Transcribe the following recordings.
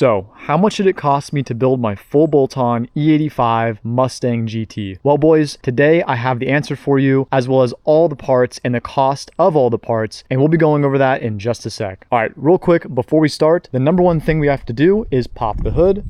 So, how much did it cost me to build my full bolt-on E85 Mustang GT? Well, boys, today I have the answer for you, as well as all the parts and the cost of all the parts, and we'll be going over that in just a sec. All right, real quick, before we start, the number one thing we have to do is pop the hood.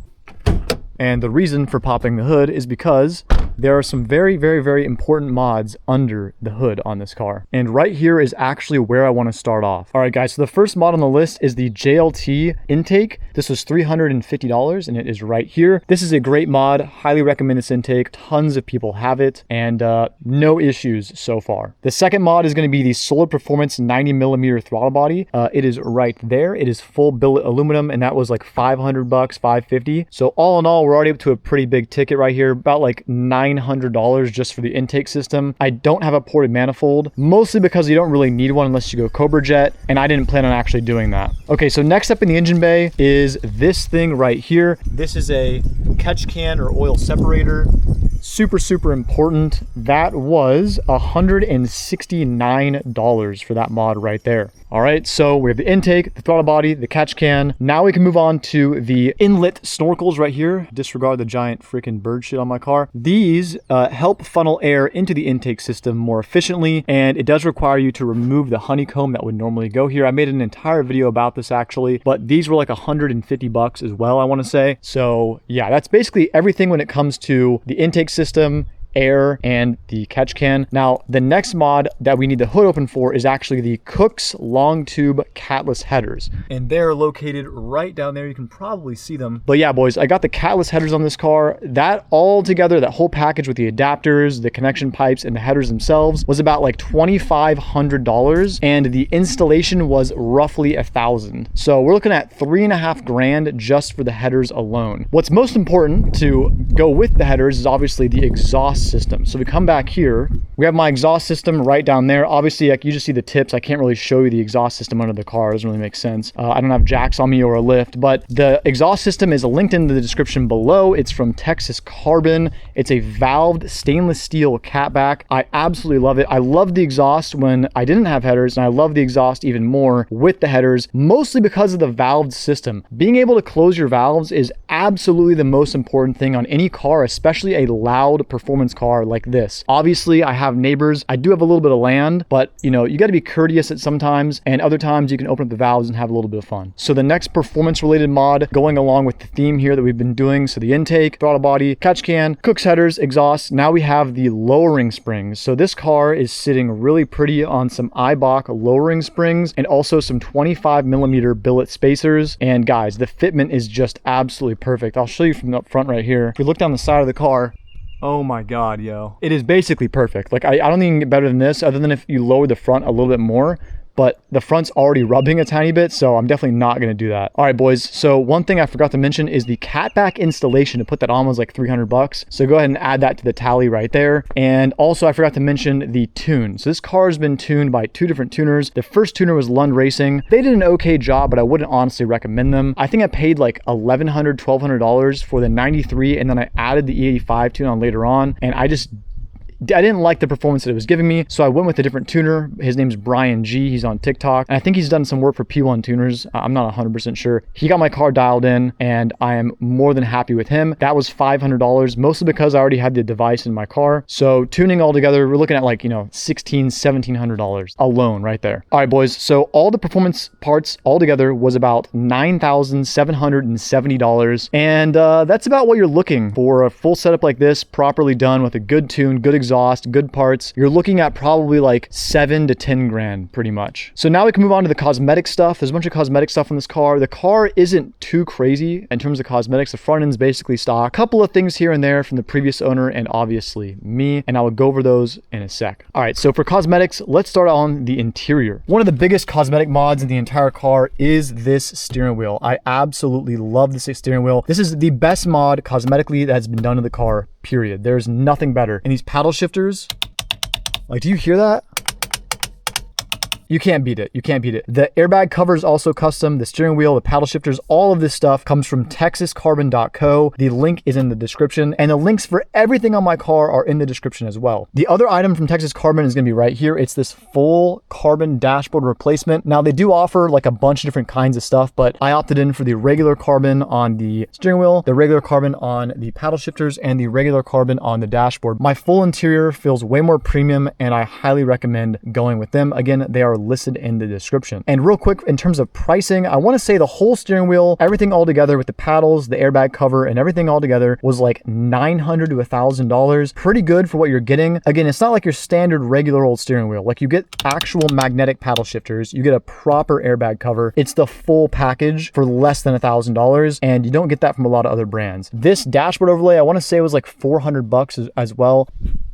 And the reason for popping the hood is because there are some very important mods under the hood on this car. And right here is actually where I want to start off. All right, guys, so the first mod on the list is the JLT intake. This was $350 and it is right here. This is a great mod. Highly recommend this intake. Tons of people have it and no issues so far. The second mod is going to be the Solid Performance 90mm throttle body. It is right there. It is full billet aluminum and that was like $500, $550. So all in all, we're already up to a pretty big ticket right here, about like $900 just for the intake system. I don't have a ported manifold, mostly because you don't really need one unless you go Cobra Jet, and I didn't plan on actually doing that. Okay, so next up in the engine bay is this thing right here. This is a catch can or oil separator. Super important. That was $169 for that mod right there. All right, so we have the intake, the throttle body, the catch can. Now we can move on to the inlet snorkels right here. Disregard the giant freaking bird shit on my car. These help funnel air into the intake system more efficiently, and it does require you to remove the honeycomb that would normally go here. I made an entire video about this actually, but these were like $150 as well, I want to say. So yeah, that's basically everything when it comes to the intake system, air, and the catch can. Now, the next mod that we need the hood open for is actually the Kooks long tube Catless headers. And they're located right down there. You can probably see them. But yeah, boys, I got the Catless headers on this car. That all together, that whole package with the adapters, the connection pipes, and the headers themselves was about like $2,500. And the installation was roughly $1,000. So we're looking at $3.5 grand just for the headers alone. What's most important to go with the headers is obviously the exhaust system. So we come back here, we have my exhaust system right down there. Obviously, like, you just see the tips. I can't really show you the exhaust system under the car. It doesn't really make sense. I don't have jacks on me or a lift, but the exhaust system is linked in the description below. It's from Texas Carbon. It's a valved stainless steel catback. I absolutely love it. I loved the exhaust when I didn't have headers, and I love the exhaust even more with the headers, mostly because of the valved system. Being able to close your valves is absolutely the most important thing on any car, especially a loud performance car like this. Obviously, I have neighbors. I do have a little bit of land, but you know, you got to be courteous at sometimes, and other times you can open up the valves and have a little bit of fun. So the next performance related mod going along with the theme here that we've been doing, so the intake, throttle body, catch can, Kooks headers, exhaust. Now we have the lowering springs. So this car is sitting really pretty on some Eibach lowering springs and also some 25mm billet spacers. And guys, the fitment is just absolutely perfect. I'll show you from up front right here. If you look down the side of the car, oh my God, yo. It is basically perfect. Like, I don't think you can get better than this, other than if you lower the front a little bit more. But the front's already rubbing a tiny bit, so I'm definitely not going to do that. All right, boys. So one thing I forgot to mention is the catback installation. To put that on was like $300. So go ahead and add that to the tally right there. And also I forgot to mention the tune. So this car has been tuned by two different tuners. The first tuner was Lund Racing. They did an okay job, but I wouldn't honestly recommend them. I think I paid like $1,100, $1,200 for the 93, and then I added the E85 tune on later on, and I didn't like the performance that it was giving me, so I went with a different tuner. His name's Brian G. He's on TikTok, and I think he's done some work for P1 tuners. I'm not 100% sure. He got my car dialed in, and I am more than happy with him. That was $500, mostly because I already had the device in my car. So tuning all together, we're looking at like, you know, $1,600, $1,700 alone right there. All right, boys. So all the performance parts all together was about $9,770, and that's about what you're looking for a full setup like this, properly done with a good tune, good exhaust, good parts. You're looking at probably like 7 to 10 grand pretty much. So now we can move on to the cosmetic stuff. There's a bunch of cosmetic stuff on this car. The car isn't too crazy in terms of cosmetics. The front end's basically stock. A couple of things here and there from the previous owner and obviously me, and I will go over those in a sec. All right, so for cosmetics, let's start on the interior. One of the biggest cosmetic mods in the entire car is this steering wheel. I absolutely love this steering wheel. This is the best mod cosmetically that has been done to the car, period. There's nothing better. And these paddle shifters, like, do you hear that? You can't beat it. You can't beat it. The airbag cover is also custom. The steering wheel, the paddle shifters, all of this stuff comes from texascarbon.co. The link is in the description, and the links for everything on my car are in the description as well. The other item from Texas Carbon is going to be right here. It's this full carbon dashboard replacement. Now they do offer like a bunch of different kinds of stuff, but I opted in for the regular carbon on the steering wheel, the regular carbon on the paddle shifters, and the regular carbon on the dashboard. My full interior feels way more premium, and I highly recommend going with them. Again, they are listed in the description. And real quick, in terms of pricing, I want to say the whole steering wheel, everything all together with the paddles, the airbag cover, and everything all together was like $900 to $1,000. Pretty good for what you're getting. Again, it's not like your standard regular old steering wheel. Like, you get actual magnetic paddle shifters, you get a proper airbag cover. It's the full package for less than $1,000, and you don't get that from a lot of other brands. This dashboard overlay, I want to say was like $400 as well.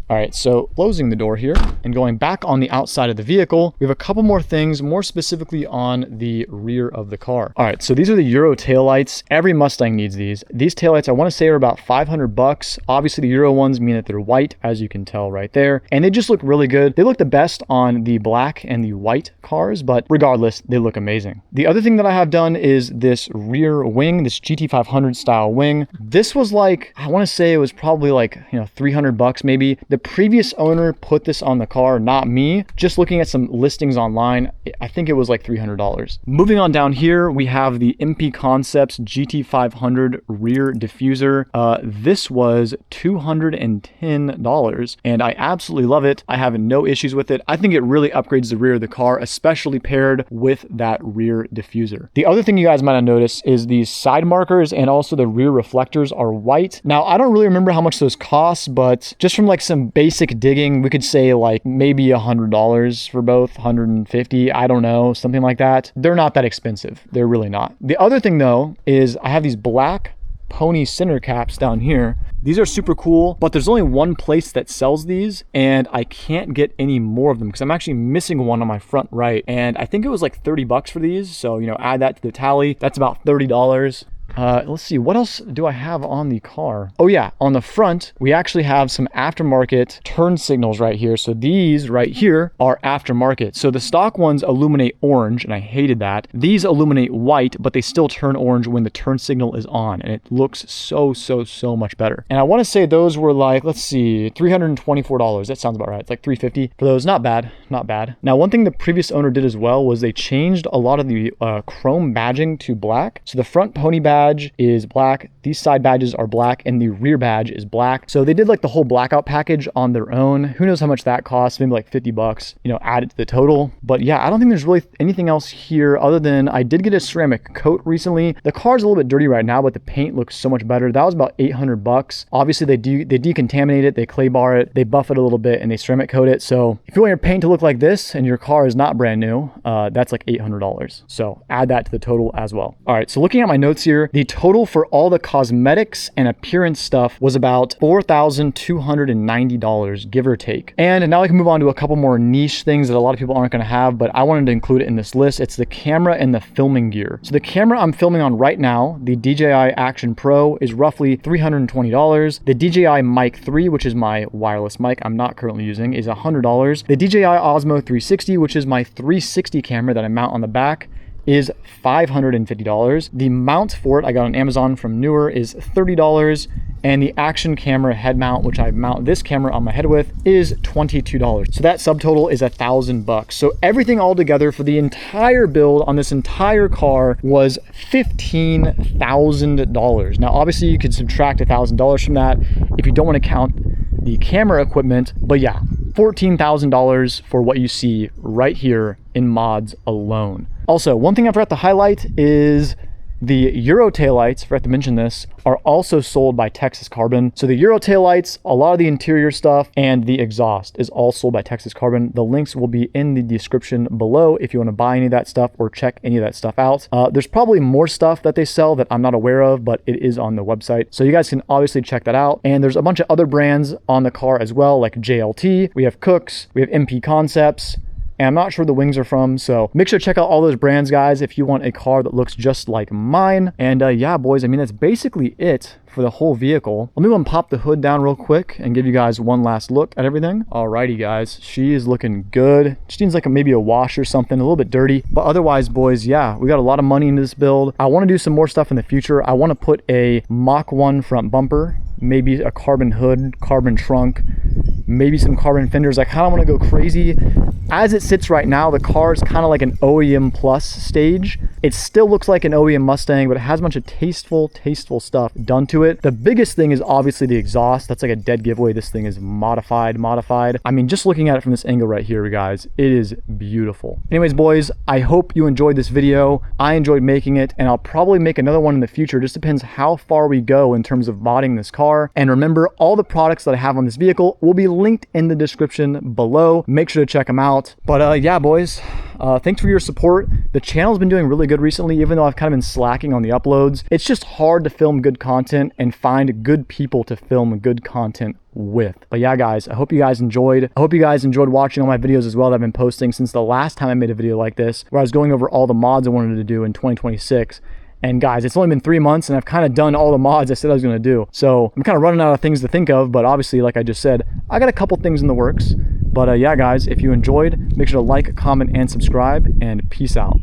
All right, so closing the door here and going back on the outside of the vehicle, we have a couple more things, more specifically on the rear of the car. All right, so these are the Euro taillights. Every Mustang needs these. These taillights, I want to say, are about $500. Obviously, the Euro ones mean that they're white, as you can tell right there. And they just look really good. They look the best on the black and the white cars, but regardless, they look amazing. The other thing that I have done is this rear wing, this GT500 style wing. This was like, I want to say it was probably like, $300 maybe. The previous owner put this on the car, not me. Just looking at some listings online, I think it was like $300. Moving on down here, we have the MP Concepts GT500 rear diffuser. This was $210, and I absolutely love it. I have no issues with it. I think it really upgrades the rear of the car, especially paired with that rear diffuser. The other thing you guys might have noticed is these side markers and also the rear reflectors are white. Now, I don't really remember how much those cost, but just from like some basic digging, we could say like maybe $100 for both, $150, I don't know, something like that. They're not that expensive. They're really not. The other thing though is I have these black pony center caps down here. These are super cool, but there's only one place that sells these, and I can't get any more of them because I'm actually missing one on my front right, and I think it was like $30 for these. So, add that to the tally. That's about $30. Let's see, what else do I have on the car? Oh yeah, on the front, we actually have some aftermarket turn signals right here. So these right here are aftermarket. So the stock ones illuminate orange, and I hated that. These illuminate white, but they still turn orange when the turn signal is on, and it looks so much better. And I want to say those were like, let's see, $324. That sounds about right. It's like $350 for those. Not bad, not bad. Now, one thing the previous owner did as well was they changed a lot of the chrome badging to black. So the front pony badge is black, these side badges are black, and the rear badge is black. So they did like the whole blackout package on their own. Who knows how much that costs? Maybe like $50, add it to the total. But yeah, I don't think there's really anything else here other than I did get a ceramic coat recently. The car's a little bit dirty right now, but the paint looks so much better. That was about $800. Obviously they decontaminate it, they clay bar it, they buff it a little bit, and they ceramic coat it. So if you want your paint to look like this and your car is not brand new, that's like $800. So add that to the total as well. All right, so looking at my notes here, the total for all the cosmetics and appearance stuff was about $4,290, give or take. And now I can move on to a couple more niche things that a lot of people aren't going to have, but I wanted to include it in this list. It's the camera and the filming gear. So the camera I'm filming on right now, the DJI Action Pro, is roughly $320. The DJI Mic 3, which is my wireless mic I'm not currently using, is $100. The DJI Osmo 360, which is my 360 camera that I mount on the back, is $550. The mount for it I got on Amazon from Newer is $30, and the action camera head mount, which I mount this camera on my head with, is $22. So that subtotal is $1,000. So everything all together for the entire build on this entire car was $15,000. Now obviously you could subtract $1,000 from that if you don't want to count the camera equipment, but yeah, $14,000 for what you see right here in mods alone. Also, one thing I forgot to highlight is the Euro taillights, forgot to mention this, are also sold by Texas Carbon. So the Euro taillights, a lot of the interior stuff, and the exhaust is all sold by Texas Carbon. The links will be in the description below if you want to buy any of that stuff or check any of that stuff out. There's probably more stuff that they sell that I'm not aware of, but it is on the website. So you guys can obviously check that out. And there's a bunch of other brands on the car as well, like JLT. We have Kooks, we have MP Concepts, and I'm not sure the wings are from. So make sure to check out all those brands, guys, if you want a car that looks just like mine. And yeah, boys, I mean, that's basically it for the whole vehicle. Let me go and pop the hood down real quick and give you guys one last look at everything. Alrighty, guys, she is looking good. Just needs like maybe a wash or something, a little bit dirty, but otherwise, boys, yeah, we got a lot of money into this build. I want to do some more stuff in the future. I want to put a Mach 1 front bumper, maybe a carbon hood, carbon trunk, maybe some carbon fenders. I kind of want to go crazy. As it sits right now, the car is kind of like an OEM plus stage. It still looks like an OEM Mustang, but it has a bunch of tasteful stuff done to it. The biggest thing is obviously the exhaust. That's like a dead giveaway. This thing is modified. I mean, just looking at it from this angle right here, guys, it is beautiful. Anyways, boys, I hope you enjoyed this video. I enjoyed making it, and I'll probably make another one in the future. Just depends how far we go in terms of modding this car. And remember, all the products that I have on this vehicle will be linked in the description below. Make sure to check them out. But yeah, boys, thanks for your support. The channel's been doing really good recently, even though I've kind of been slacking on the uploads. It's just hard to film good content and find good people to film good content with. But yeah, guys, I hope you guys enjoyed. I hope you guys enjoyed watching all my videos as well that I've been posting since the last time I made a video like this, where I was going over all the mods I wanted to do in 2026. And guys, it's only been 3 months and I've kind of done all the mods I said I was going to do. So I'm kind of running out of things to think of, but obviously, like I just said, I got a couple things in the works. But yeah, guys, if you enjoyed, make sure to like, comment, and subscribe, and peace out.